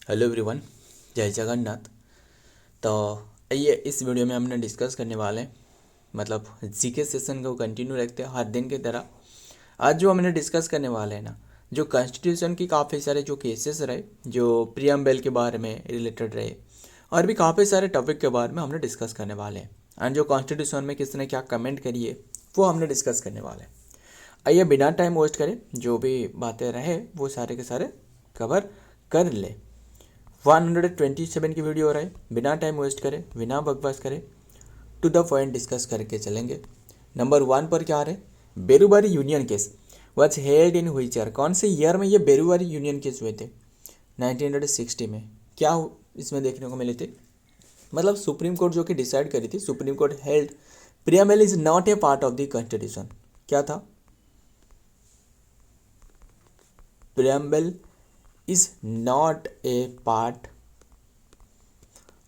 Hello everyone, जय जगन्नाथ। तो आइए इस वीडियो में हमने डिस्कस करने वाले हैं, मतलब जीके सेशन को कंटिन्यू रखते हैं हर दिन की तरह। आज जो हमने डिस्कस करने वाले हैं ना, जो कॉन्स्टिट्यूशन की काफ़ी सारे जो केसेस रहे, जो प्रियम्बल के बारे में रिलेटेड रहे, और भी काफ़ी सारे टॉपिक के बारे में हमने डिस्कस करने वाले हैं। एंड जो कॉन्स्टिट्यूशन में किसने क्या कमेंट करी है वो हमने डिस्कस करने वाले हैं। आइए बिना टाइम वेस्ट करें, जो भी बातें रहे वो सारे के सारे कवर कर ले। 127 की वीडियो हो रहा है, बिना टाइम वेस्ट करें, बिना बकवास करें, टू द पॉइंट डिस्कस करके चलेंगे। नंबर 1 पर क्या आ रहा है? Berubari union case was held in which year? कौन से ईयर में ये बेरुबारी यूनियन केस हुए थे? 1960 में। क्या इसमें देखने को मिले थे? मतलब सुप्रीम कोर्ट जो कि डिसाइड करी थी, supreme court held preamble is not a part of the constitution. क्या था? Preamble is not a part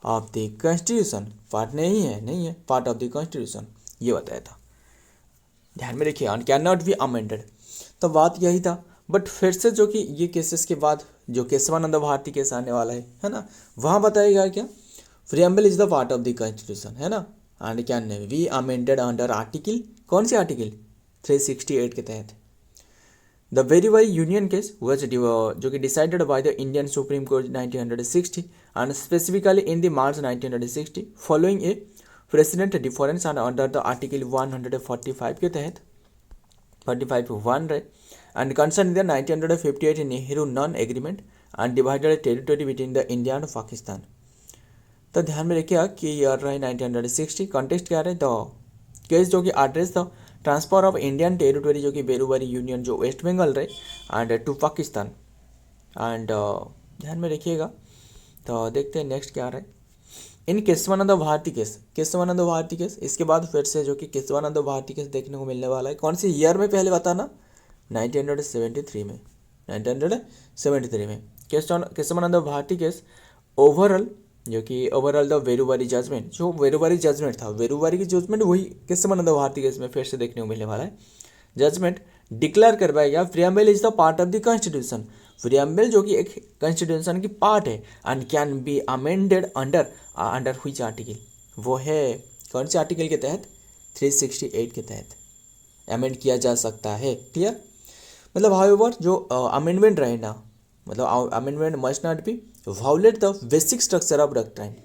of the constitution. Part नहीं है पार्ट ऑफ द कॉन्स्टिट्यूशन, ये बताया था। ध्यान में रखिए, on can not be amended. तो बात यही था। बट फिर से जो कि ये केसेस के बाद जो केशवानंद भारती केस आने वाला है ना, वहाँ बताया गया क्या? Preamble is the part of the constitution, है ना, and can be amended under article, कौन से आर्टिकल? 368 के तहत। The very union case was जो कि decided by the Indian supreme court 1960 and specifically in the March 1960 following a precedent difference and under the article 145 के तहत 45(1) रहे and concerned the 1958 Nehru non-agreement and divided territory between the India and Pakistan। तो ध्यान में रखिए कि year रहे 1960, context क्या रहे? द केस जो कि एड्रेस था ट्रांसफर ऑफ इंडियन टेरिटरी जो कि बेरुबारी यूनियन जो वेस्ट बंगाल रहे एंड टू पाकिस्तान। एंड ध्यान में रखिएगा। तो देखते हैं नेक्स्ट क्या रहा है। इन केशवानंद भारती केस, केशवानंद भारती केस, इसके बाद फिर से जो कि केशवानंद भारती केस देखने को मिलने वाला है। कौन सी ईयर में पहले बताना? 1973 में। 1973 में केशवानंद भारती केस ओवरऑल जो कि ओवरऑल द वेरुबारी जजमेंट, जो वेरुबारी जजमेंट था, वेरुबारी की जजमेंट वही केशवानंद भारती केस में फिर से देखने को मिलने वाला है। जजमेंट डिक्लेयर करवाया गया preamble is the part of the constitution. Preamble जो कि एक कॉन्स्टिट्यूशन की पार्ट है and can be amended under under which article? वो है कौन से आर्टिकल के तहत? 368 के तहत अमेंड किया जा सकता है। क्लियर? मतलब हाउएवर जो अमेंडमेंट रहे ना, मतलब amendment must not be violate the basic structure of doctrine.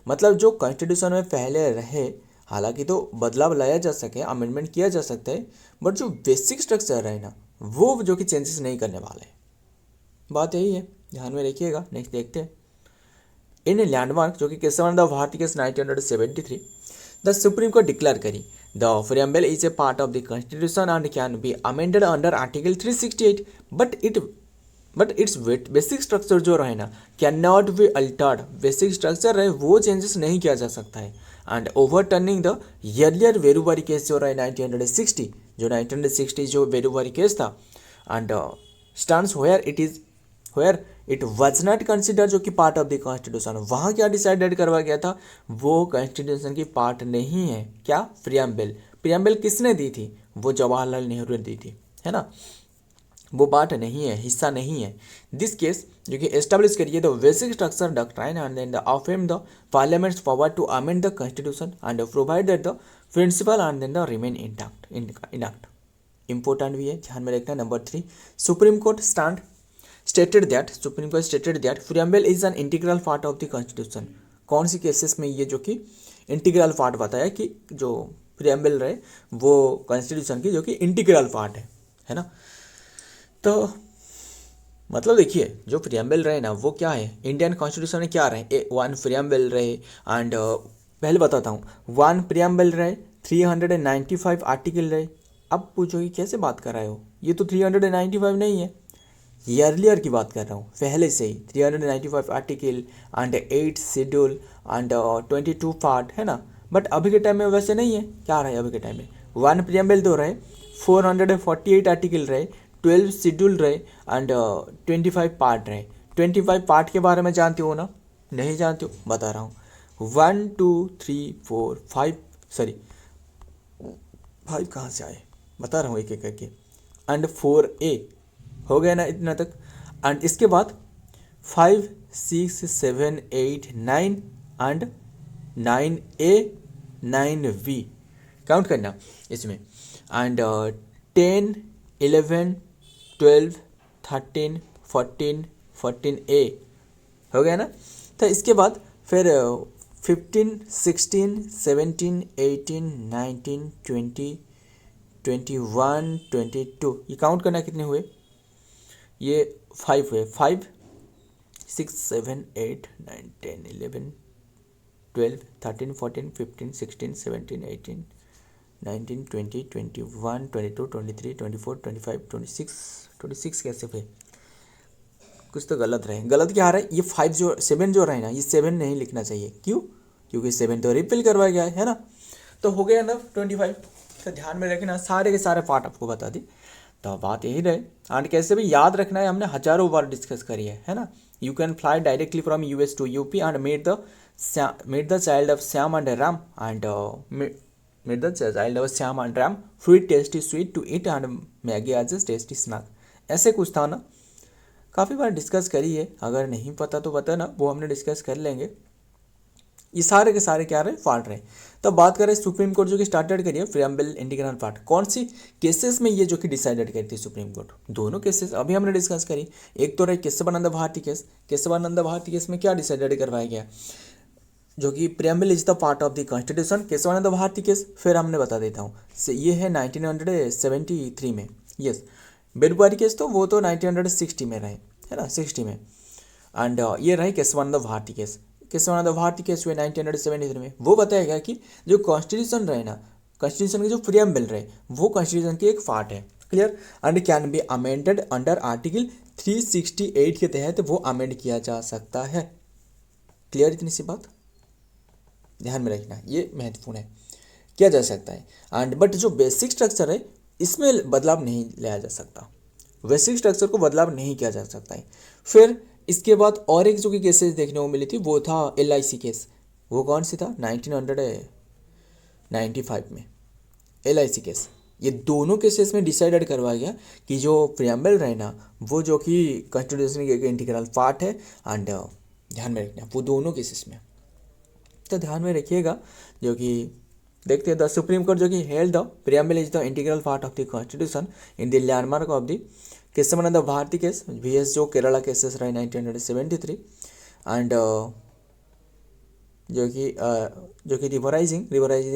मतलब जो कॉन्स्टिट्यूशन में पहले रहे, हालांकि तो बदलाव लाया जा सके, अमेंडमेंट किया जा सकता है, बट जो बेसिक स्ट्रक्चर रहे ना, वो जो कि चेंजेस नहीं करने वाले। बात यही है, ध्यान में रखिएगा। नेक्स्ट देखते हैं। इन लैंडमार्क जो कि Kesavananda Bharati case 1973, the Supreme Court declare करी the preamble is a part of the constitution and can be amended under article 368, but its basic structure जो रहे ना, can not be altered. Basic structure रहे वो चेंजेस नहीं किया जा सकता है। And overturning the earlier Berubari case जो रहे 1960, जो 1960 जो वेरुबारी केस था, and stands where it was not consider जो कि पार्ट ऑफ द कॉन्स्टिट्यूशन। वहाँ क्या डिसाइडेड करवा गया था? वो कॉन्स्टिट्यूशन की पार्ट नहीं है। क्या? प्रियम्बल। प्रियम्बल किसने दी थी? वो जवाहरलाल नेहरू ने दी थी, है ना, वो पार्ट नहीं है, हिस्सा नहीं है। दिस केस जो कि एस्टेब्लिश करिए the basic structure doctrine and then the affirm the parliament's power to amend the constitution and provide that the principle and then the remain intact. Important भी है, ध्यान में रखना। Number 3, Supreme Court stated that preamble is an integral part of the constitution. कौन सी cases में ये जो कि इंटीग्रल पार्ट बताया कि जो प्रियम्बल रहे वो कॉन्स्टिट्यूशन की जो कि इंटीग्रल पार्ट है ना। तो मतलब देखिए, जो प्रियम्बल रहे ना वो क्या है, इंडियन कॉन्स्टिट्यूशन में क्या रहे? 1 प्रियम्बल रहे एंड पहले बताता हूँ, 1 प्रियम्बल रहे, 395 आर्टिकल रहे। अब पूछो कि कैसे बात कर रहे हो, ये तो 395 नहीं है, ईयरलियर की बात कर रहा हूँ। पहले से ही 395 article and 8 schedule and 22 part, है ना। बट अभी के टाइम में वैसे नहीं है। क्या रहे अभी के टाइम में? 1 प्रियम्बल तो रहे, 448 आर्टिकल रहे, 12 शेड्यूल रहे एंड 25 पार्ट रहे। 25 पार्ट के बारे में जानते हो ना? नहीं जानते हो, बता रहा हूँ। 1 2 3 4 5, सॉरी 5 कहाँ से आए, बता रहा हूँ एक एक करके। एंड 4A हो गया ना इतना तक। एंड इसके बाद 5, 6, 7, 8, 9 एंड 9A 9B काउंट करना इसमें एंड 10, 11, 12, 13, 14, 14A हो गया ना। तो इसके बाद फिर 15, 16, 17, 18, 19, 20, 21, 22 ये काउंट करना कितने हुए, ये 5 हुए, 5, 6, 7, 8, 9, 10, 11, 12, 13, 14, 15, 16, 17, 18, 19, 20, 21, 22, 23, 24, 25, 26 कैसे हुए, कुछ तो गलत रहे। गलत क्या आ रहा है, ये 5 जो 7 जो रहे ना, ये 7 नहीं लिखना चाहिए, क्यों, क्योंकि 7 तो रिपील करवाया गया है ना। तो हो गया ना 25। तो ध्यान में रखना, सारे के सारे पार्ट आपको बता दी। तो बात यही रहे एंड कैसे भी याद रखना है, हमने हजारों बार डिस्कस करी है ना। You can fly directly from US to UP and made the child of Shyam and Ram and made the child of Shyam and Ram fruit tasty sweet to eat and Maggi as a tasty snack, ऐसे कुछ था ना। काफ़ी बार discuss करी है, अगर नहीं पता तो पता ना, वो हमने डिस्कस कर लेंगे। ये सारे के सारे क्या रहे, पार्ट रहे। तो बात करें सुप्रीम कोर्ट जो कि स्टार्टेड करी है प्रियम्बल इंटीग्रल पार्ट, कौन सी केसेस में ये जो कि डिसाइडेड करती है सुप्रीम कोर्ट, दोनों केसेस अभी हमने डिस्कस करी। एक तो रहे केशवानंद भारती केस, केशवानंद भारती केस में क्या डिसाइडेड करवाया गया, जो कि preamble is the part of the constitution, Kesavananda Bharati case फिर हमने बता देता हूँ, ये है 1973 में। यस, बेरुवारी केस तो वो तो 1960 में रहे, है ना, 60 में। एंड ये रहे केशवानंद भारती केस, केशवानंद भारती केस हुए 1973 में। वो बताएगा कि जो कॉन्स्टिट्यूशन रहे ना, कॉन्स्टिट्यूशन के जो प्रियम्बल रहे वो कॉन्स्टिट्यूशन की एक पार्ट है, clear, and can be amended under article 368 के तहत वो अमेंड किया जा सकता है, क्लियर, इतनी सी बात ध्यान में रखना, ये महत्वपूर्ण है, किया जा सकता है। एंड बट जो बेसिक स्ट्रक्चर है इसमें बदलाव नहीं लाया जा सकता, बेसिक स्ट्रक्चर को बदलाव नहीं किया जा सकता है। फिर इसके बाद और एक जो कि केसेस देखने को मिली थी वो था LIC केस, वो कौन सी था 1995 में LIC केस। ये दोनों केसेस में डिसाइडेड करवाया गया कि जो प्रियम्बल रहे ना वो जो कि कॉन्स्टिट्यूशन के इंटीग्रल पार्ट है, एंड ध्यान में रखना वो दोनों केसेस में। तो ध्यान में रखिएगा, जो कि देखते हैं द सुप्रीम कोर्ट जो कि held the preamble is the integral part of the constitution in the landmark of the Kesavananda Bharati case VS जो केरला केसेस रहे 1973 एंड जो कि रिवराइजिंग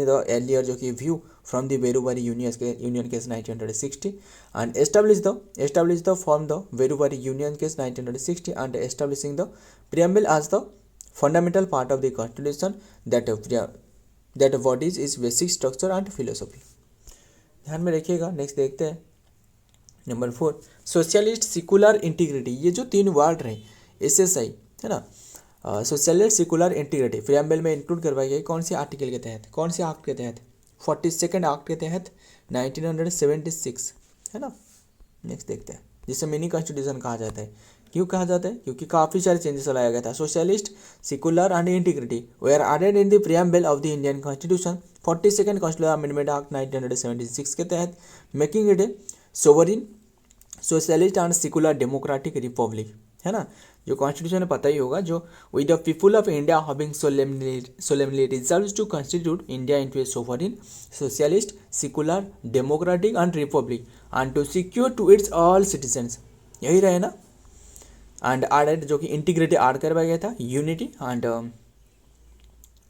द एर्लियर जो कि view from the Berubari union case 1960 and establish the form the Berubari union case 1960 and establishing the preamble as the fundamental part of the constitution that bodies is basic structure and philosophy. ध्यान में रखिएगा। Next देखते हैं number 4 socialist secular integrity, ये जो 3 word रहे SSI है ना, सोशलिस्ट सिकुलर इंटीग्रिटी प्रियम्बल में इंक्लूड करवाई गई कौन से आर्टिकल के तहत, कौन से एक्ट के तहत, 42nd एक्ट के तहत 1976 है ना। नेक्स्ट देखते हैं, जिसे मिनी कॉन्स्टिट्यूशन कहा जाता है। क्यों कहा जाता है, क्योंकि काफ़ी सारे चेंजेस लाया गया था। Socialist secular and integrity were added in the preamble of the Indian constitution 42nd constitution amendment act 1976 के तहत, making it a sovereign socialist and secular democratic republic, है ना। जो कॉन्स्टिट्यूशन पता ही होगा, जो with the people of India having solemnly resolved to constitute India into a sovereign socialist secular democratic and republic and to secure to its all citizens, यही रहे ना। एंड एडेड जो कि इंटीग्रिटी ऐड करवाया गया था,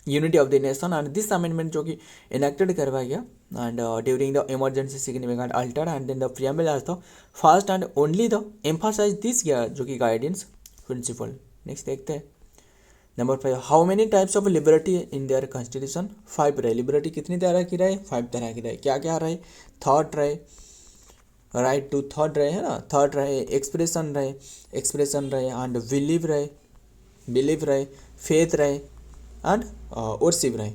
unity of the nation, and this amendment जो कि इनेक्टेड करवाया गया and during the emergency significant alter and then the preamble as the first and only the emphasise this जो कि गाइडेंस प्रिंसिपल। नेक्स्ट देखते हैं number 5 how many types of liberty in their constitution, 5 रहे। Liberty कितनी तरह की रहे, 5 तरह की रहे। क्या क्या रहे, थॉट रहे, राइट टू थॉट रहे, है ना, थॉट रहे, एक्सप्रेशन रहे एंड बिलीव रहे, फेथ रहे एंड वर्शिप रहे।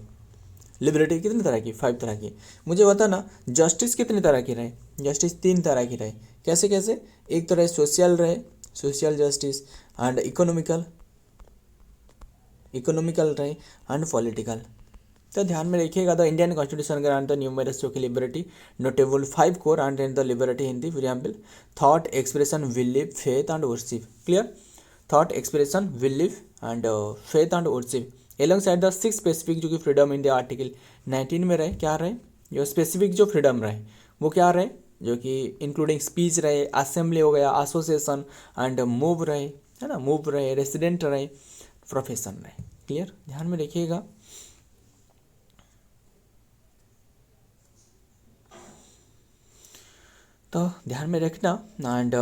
लिबर्टी कितनी तरह की, 5 तरह की। मुझे बताना जस्टिस कितनी तरह की रहे, जस्टिस 3 तरह की रहे। कैसे कैसे, एक तो रहे सोशल रहे, सोशल जस्टिस एंड इकोनॉमिकल रहे एंड पॉलिटिकल। तो ध्यान में रखिएगा, the Indian constitution grant the numerous जो कि liberty notable 5 core and the liberty in the preamble, thought, expression, belief, faith and worship, clear. Thought, expression, belief and faith and worship along side the 6 specific जो कि freedom in the article 19 में रहे, क्या रहे, जो specific जो freedom रहे वो क्या रहे, जो कि इंक्लूडिंग स्पीच रहे, असेंबली हो गया, एसोसिएशन एंड मूव रहे, है ना, मूव रहे, रेसिडेंट रहे, प्रोफेशन रहे। क्लियर, ध्यान में रखिएगा। तो ध्यान में रखना एंड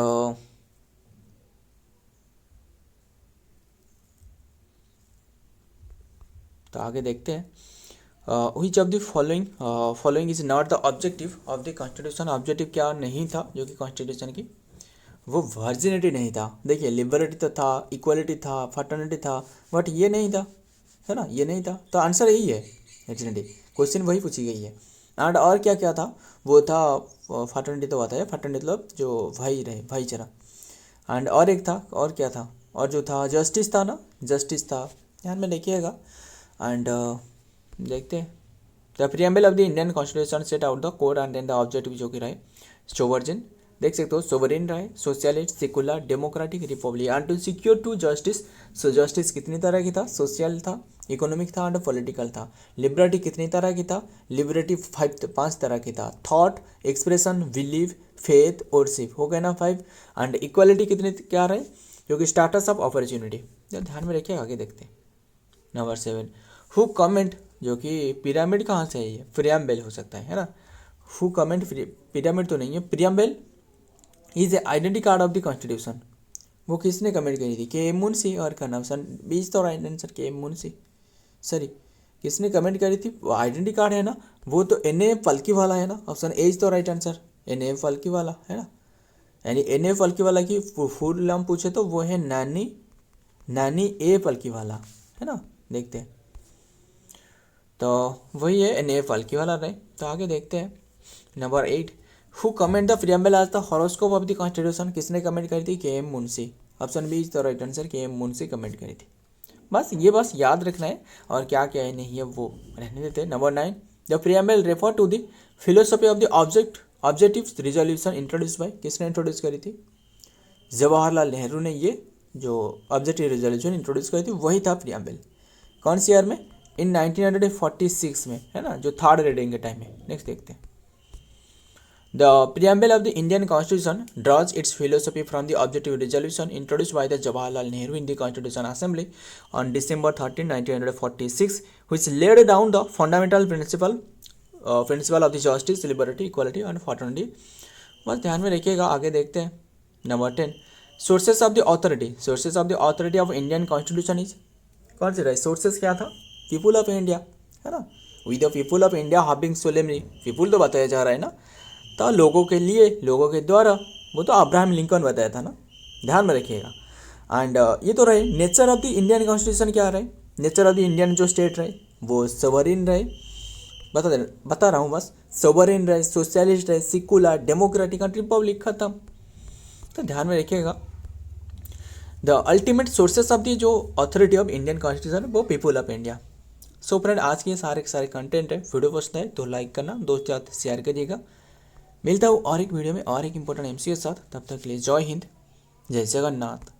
तो आगे देखते हैं। Which of the following is not the objective of the constitution. Objective क्या नहीं था जो कि कॉन्स्टिट्यूशन की, वो वर्जिनिटी नहीं था। देखिए लिबर्टी तो था, इक्वलिटी था, फर्टर्निटी था, बट ये नहीं था, है ना, ये नहीं था। तो आंसर यही है एक्चुअली, क्वेश्चन वही पूछी गई है। एंड और क्या क्या था, वो था फर्टर्निटी तो आता है, फर्टर्निटी मतलब जो भाई रहे, भाईचारा। एंड और एक था, और क्या था, और जो था जस्टिस था ना, जस्टिस था, ध्यान में देखिएगा। एंड देखते हैं। The preamble of the Indian constitution set out the code and then the objective जो कि रहे सोवर्जिन, देख सकते हो, सोवरेन रहे, socialist, secular, democratic, republic and to secure to justice. So justice कितनी तरह की था, सोशल था, इकोनॉमिक था एंड पॉलिटिकल था। लिबर्टी कितनी तरह की था, लिबर्टी 5 तरह की था, thought, expression, believe, faith, worship, हो गए ना 5। एंड इक्वालिटी कितनी क्या रहे, जो कि स्टार्टस ऑफ अपॉर्चुनिटी। ध्यान में रखिए, आगे देखते हैं। नंबर 7 हु कमेंट, जो कि पिरामिड कहाँ से है, ये प्रियम्बल हो सकता है ना। हु कमेंट, पिरामिड तो नहीं है, preamble is A identity card of the constitution. वो किसने कमेंट करी थी, के एम मुंशी और करना ऑप्शन बीच तो right answer K M Munshi. Sorry, किसने कमेंट करी थी, वो आइडेंटिटी कार्ड है ना, वो तो एन ए फल्की वाला है ना, ऑप्शन एज तो राइट आंसर, एन ए फल्की वाला है ना। यानी एन ए फल्की वाला की फुल नाम पूछे तो वो है नानी ए फल्की वाला, है ना। देखते हैं, तो वही है एन ए फल्की वाला रहे। तो आगे देखते हैं। Number 8 who comment the preamble as the horoscope of the constitution. किसने कमेंट करी थी, K M Munshi, option B is the right answer, K M Munshi comment करी थी। बस याद रखना है, और क्या क्या है नहीं है वो रहने देते हैं। Number 9 the preamble refer to the philosophy of the objective resolution introduce by. किसने इंट्रोड्यूस करी थी, जवाहरलाल नेहरू ने ये जो ऑब्जेक्टिव रिजोल्यूशन इंट्रोड्यूस करी थी वही था प्रियम्बल। कौन सी ईयर में, इन 1946 में, है ना, जो थर्ड रीडिंग के टाइम में। नेक्स्ट देखते हैं। The preamble of the Indian constitution draws its philosophy from the objective resolution introduced by the Jawaharlal Nehru in the constitution assembly on December 13, 1946, which laid down the fundamental principle of the justice, liberty, equality and fraternity। बस ध्यान में रखिएगा, आगे देखते हैं। Number 10 sources of the authority of Indian constitution is. कौन से रहे, सोर्सेस क्या था, पीपुल ऑफ इंडिया, है ना, with the people of India having solemnly, people तो बताया जा रहा है ना, तो लोगों के लिए, लोगों के द्वारा, वो तो अब्राहम लिंकन बताया था ना, ध्यान में रखिएगा। एंड ये तो रहे। Nature of the Indian constitution क्या रहे, नेचर ऑफ द इंडियन जो स्टेट रहे वो सोवरेन रहे, बता रहा हूँ बस, सोवरेन रहे, सोशलिस्ट रहे, सेकुलर, डेमोक्रेटिक एंड रिपब्लिक, खत्म। तो ध्यान में रखिएगा। The ultimate sources of the जो अथॉरिटी ऑफ इंडियन कॉन्स्टिट्यूशन वो people of India. So friend, आज के सारे कंटेंट है, वीडियो पसंद है तो लाइक करना, दोस्त साथ शेयर करिएगा। मिलता हूँ और एक वीडियो में और एक इंपॉर्टेंट एमसी के साथ, तब तक के लिए जय हिंद, जय जगन्नाथ।